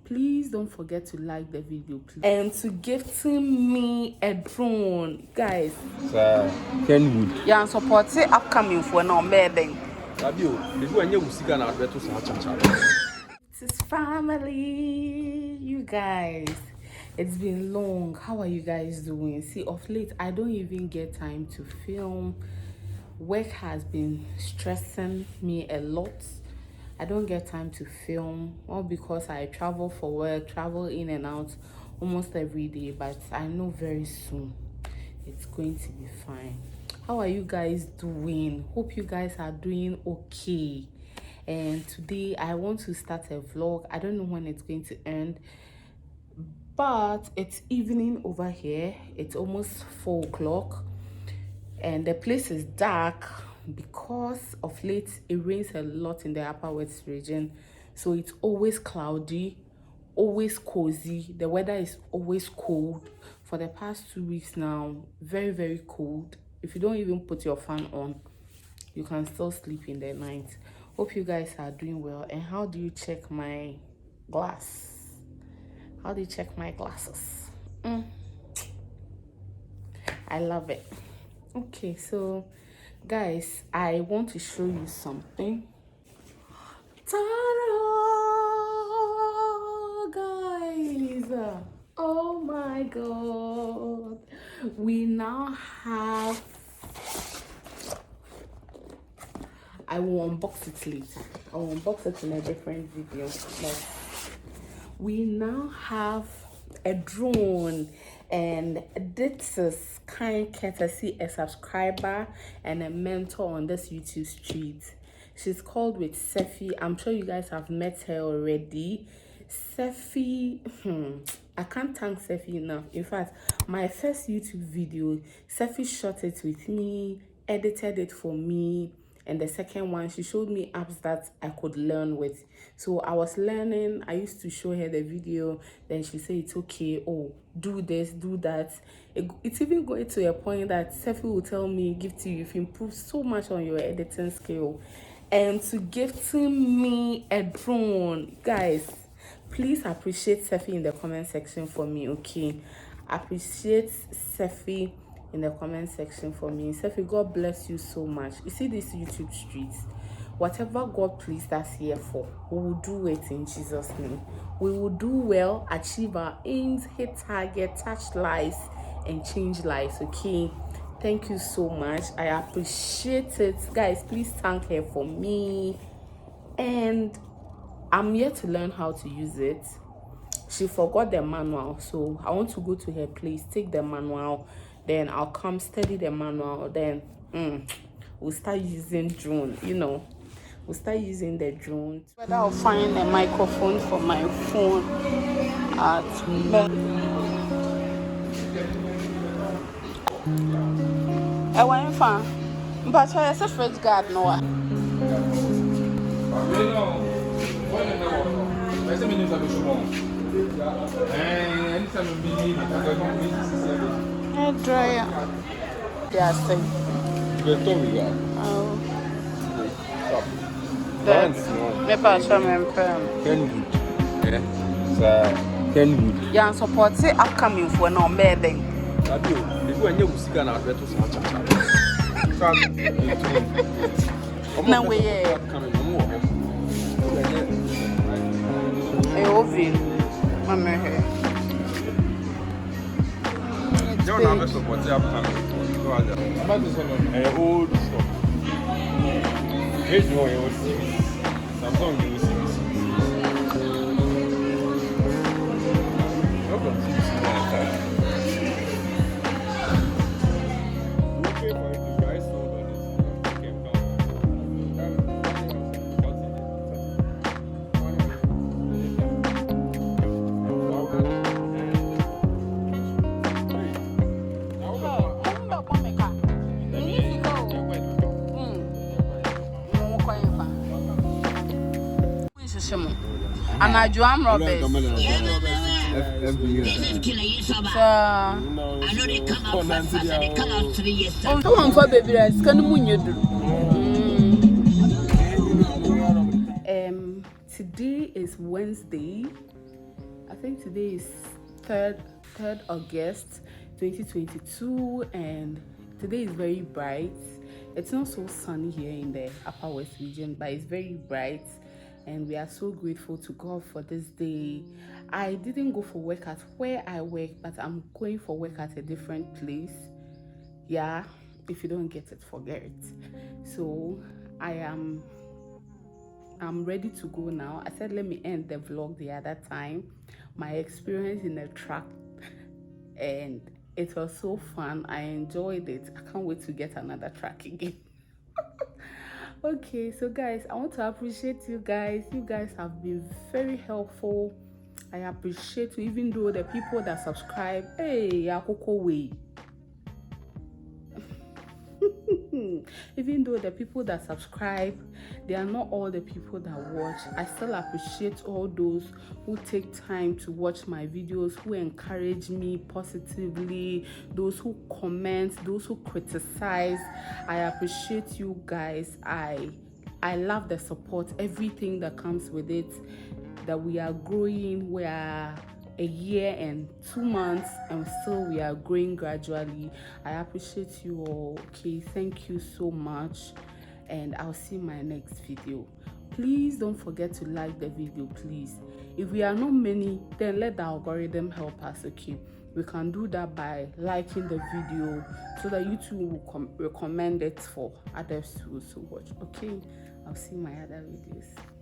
please don't forget to like the video, please. And to gifting me a drone, guys. Sir, Kenwood. Yeah, and support it upcoming for now, baby. This is family, you guys. It's been long. How are you guys doing? See, of late, I don't even get time to film. Work has been stressing me a lot. I don't get time to film, all because I travel for work, travel in and out almost every day, but I know very soon it's going to be fine. How are you guys doing? Hope you guys are doing okay. And today I want to start a vlog. I don't know when it's going to end, but it's evening over here. It's almost 4 o'clock and the place is dark because of late it rains a lot in the Upper West region, so it's always cloudy, always cozy. The weather is always cold for the past 2 weeks now. Very, very cold. If you don't even put your fan on, you can still sleep in the night. Hope you guys are doing well. And how do you check my glass? How do you check my glasses? I love it. Okay, so guys, I want to show you something. Ta-da, guys! Oh my god, we now have, I will unbox it later. I will unbox it in a different video, but we now have a drone, and this is kind courtesy a subscriber and a mentor on this YouTube street. She's called with Sefi. I'm sure you guys have met her already. Sefi, I can't thank Sefi enough. In fact, my first YouTube video, Sefi shot it with me, edited it for me, and the second one, she showed me apps that I could learn with. So I was learning. I used to show her the video. Then she said, it's okay. Oh, do this, do that. It's even going to a point that Sefi will tell me, Gift, you've improved so much on your editing skill. And to gifting me a drone. Guys, please appreciate Sefi in the comment section for me, okay? Appreciate Sefi in the comment section for me. Sefi, God bless you so much. You see this YouTube streets, whatever God pleased us here for, we will do it in Jesus' name. We will do well, achieve our aims, hit target, touch lives, and change lives, okay? Thank you so much. I appreciate it. Guys, please thank her for me. And I'm here to learn how to use it. She forgot the manual, so I want to go to her place, take the manual, then I'll come study the manual, then we'll start using drone, you know. We'll start using the drone. Whether I'll find a microphone for my phone I went far, but I said first guard no one. Dryer. Yeah, same. Oh. Kenwood. Yeah, support it upcoming for no bedding. No way. Mama here. Don't have a support upcoming. Old stuff. Here's no Samsung you see. And I Joan Roberts. Come on, for baby, it's kind of today is Wednesday, I think today is 3rd August 2022, and today is very bright. It's not so sunny here in the Upper West region, but it's very bright, and we are so grateful to God for this day. I didn't go for work at where I work, but I'm going for work at a different place. Yeah, if you don't get it, forget it. So I'm ready to go now. I said let me end the vlog the other time, my experience in the truck, and it was so fun. I enjoyed it. I can't wait to get another truck again. Okay, so guys, I want to appreciate you guys. You guys have been very helpful. I appreciate you, even though the people that subscribe, hey, Akoko way. Even though the people that subscribe, they are not all the people that watch. I still appreciate all those who take time to watch my videos, who encourage me positively, those who comment, those who criticize. I appreciate you guys. I love the support, everything that comes with it, that we are growing. We are a year and 2 months, and still we are growing gradually. I appreciate you all. Okay, thank you so much, and I'll see you in my next video. Please don't forget to like the video, please. If we are not many, then let the algorithm help us. Okay, we can do that by liking the video so that YouTube will recommend it for others to also watch. Okay, I'll see my other videos.